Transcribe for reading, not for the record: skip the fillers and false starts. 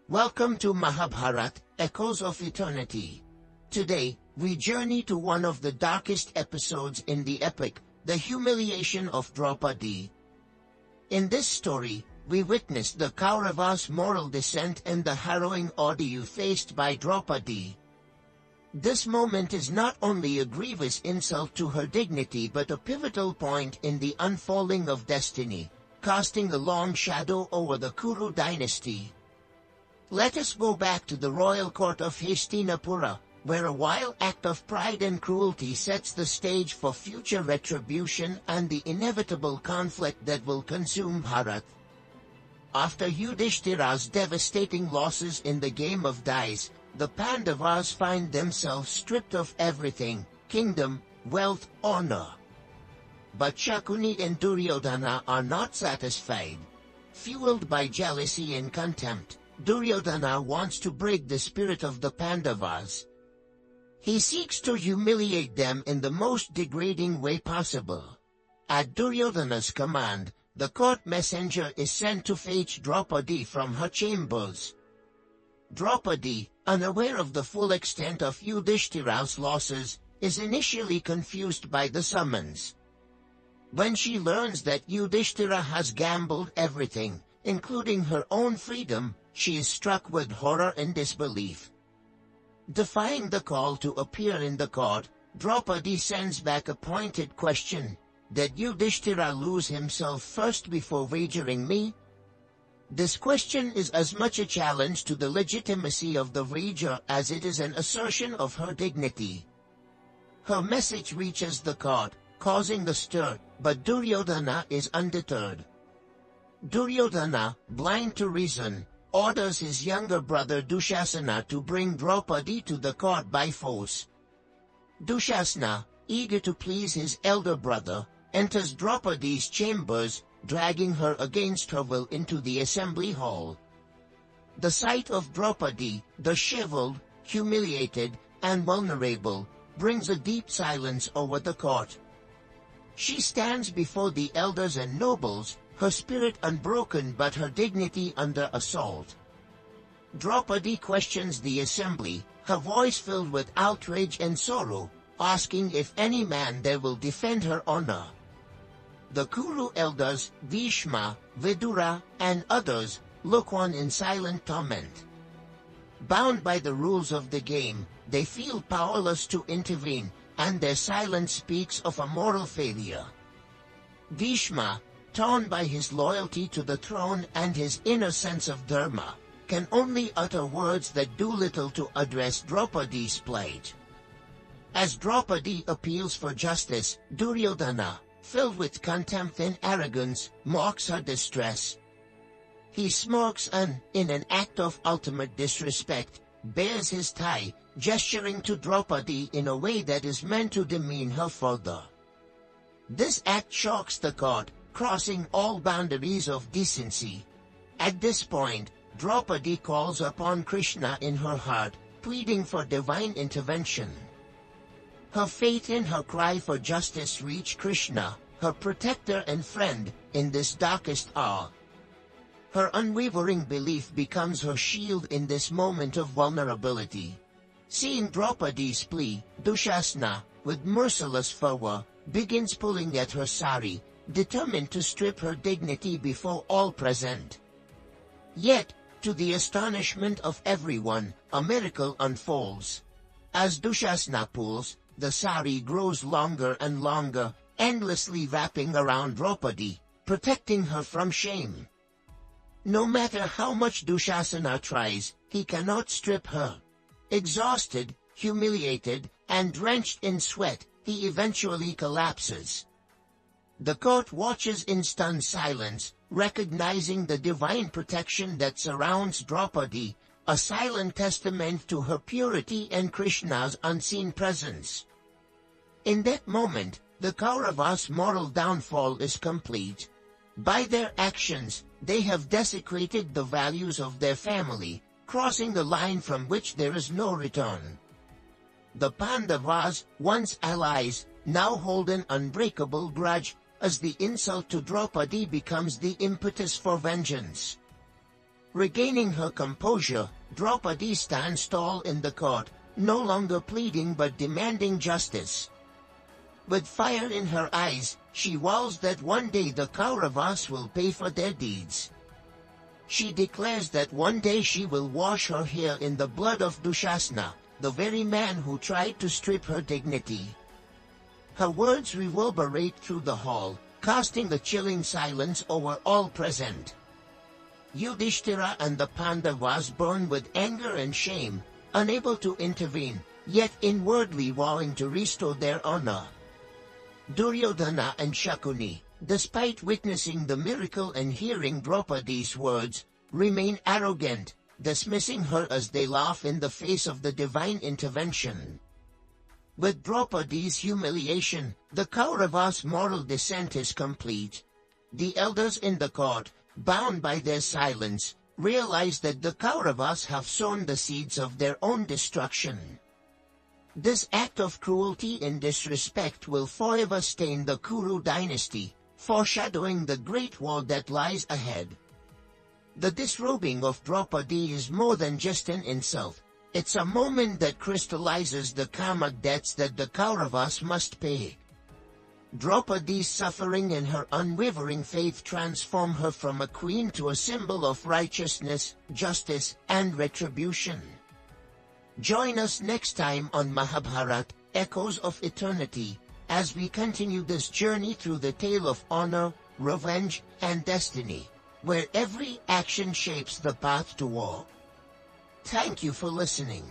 Welcome to Mahabharata, Echoes of Eternity. Today, we journey to one of the darkest episodes in the epic, the humiliation of Draupadi. In this story, we witness the Kauravas' moral descent and the harrowing ordeal faced by Draupadi. This moment is not only a grievous insult to her dignity but a pivotal point in the unfolding of destiny, casting a long shadow over the Kuru dynasty. Let us go back to the royal court of Hastinapura, where a wild act of pride and cruelty sets the stage for future retribution and the inevitable conflict that will consume Bharat. After Yudhishthira's devastating losses in the game of dice, the Pandavas find themselves stripped of everything: kingdom, wealth, honor. But Shakuni and Duryodhana are not satisfied. Fueled by jealousy and contempt, Duryodhana wants to break the spirit of the Pandavas. He seeks to humiliate them in the most degrading way possible. At Duryodhana's command, the court messenger is sent to fetch Draupadi from her chambers. Draupadi, unaware of the full extent of Yudhishthira's losses, is initially confused by the summons. When she learns that Yudhishthira has gambled everything, including her own freedom, she is struck with horror and disbelief. Defying the call to appear in the court, Draupadi sends back a pointed question: "Did Yudhishthira lose himself first before wagering me?" This question is as much a challenge to the legitimacy of the wager as it is an assertion of her dignity. Her message reaches the court, causing the stir, but Duryodhana is undeterred. Duryodhana, blind to reason, orders his younger brother Dushasana to bring Draupadi to the court by force. Dushasana, eager to please his elder brother, enters Draupadi's chambers, dragging her against her will into the assembly hall. The sight of Draupadi, disheveled, humiliated, and vulnerable, brings a deep silence over the court. She stands before the elders and nobles, her spirit unbroken but her dignity under assault. Draupadi questions the assembly, her voice filled with outrage and sorrow, asking if any man there will defend her honor. The Kuru elders, Bhishma, Vidura, and others, look on in silent torment. Bound by the rules of the game, they feel powerless to intervene, and their silence speaks of a moral failure. Bhishma, torn by his loyalty to the throne and his inner sense of Dharma, can only utter words that do little to address Draupadi's plight. As Draupadi appeals for justice, Duryodhana, filled with contempt and arrogance, mocks her distress. He smirks and, in an act of ultimate disrespect, bares his thigh, gesturing to Draupadi in a way that is meant to demean her further. This act shocks the court, crossing all boundaries of decency. At this point, Draupadi calls upon Krishna in her heart, pleading for divine intervention. Her faith and her cry for justice reach Krishna, her protector and friend, in this darkest hour. Her unwavering belief becomes her shield in this moment of vulnerability. Seeing Draupadi's plea, Dushasana, with merciless fervor, begins pulling at her sari, determined to strip her dignity before all present. Yet, to the astonishment of everyone, a miracle unfolds. As Dushasana pulls, the sari grows longer and longer, endlessly wrapping around Draupadi, protecting her from shame. No matter how much Dushasana tries, he cannot strip her. Exhausted, humiliated, and drenched in sweat, he eventually collapses. The court watches in stunned silence, recognizing the divine protection that surrounds Draupadi, a silent testament to her purity and Krishna's unseen presence. In that moment, the Kauravas' moral downfall is complete. By their actions, they have desecrated the values of their family, crossing the line from which there is no return. The Pandavas, once allies, now hold an unbreakable grudge, as the insult to Draupadi becomes the impetus for vengeance. Regaining her composure, Draupadi stands tall in the court, no longer pleading but demanding justice. With fire in her eyes, she vows that one day the Kauravas will pay for their deeds. She declares that one day she will wash her hair in the blood of Dushasana, the very man who tried to strip her dignity. Her words reverberate through the hall, casting a chilling silence over all present. Yudhishthira and the Pandavas burn with anger and shame, unable to intervene, yet inwardly vowing to restore their honor. Duryodhana and Shakuni, despite witnessing the miracle and hearing Draupadi's words, remain arrogant, dismissing her as they laugh in the face of the divine intervention. With Draupadi's humiliation, the Kauravas' moral descent is complete. The elders in the court, bound by their silence, realize that the Kauravas have sown the seeds of their own destruction. This act of cruelty and disrespect will forever stain the Kuru dynasty, foreshadowing the great war that lies ahead. The disrobing of Draupadi is more than just an insult. It's a moment that crystallizes the karmic debts that the Kauravas must pay. Draupadi's suffering and her unwavering faith transform her from a queen to a symbol of righteousness, justice, and retribution. Join us next time on Mahabharata, Echoes of Eternity, as we continue this journey through the tale of honor, revenge, and destiny, where every action shapes the path to war. Thank you for listening.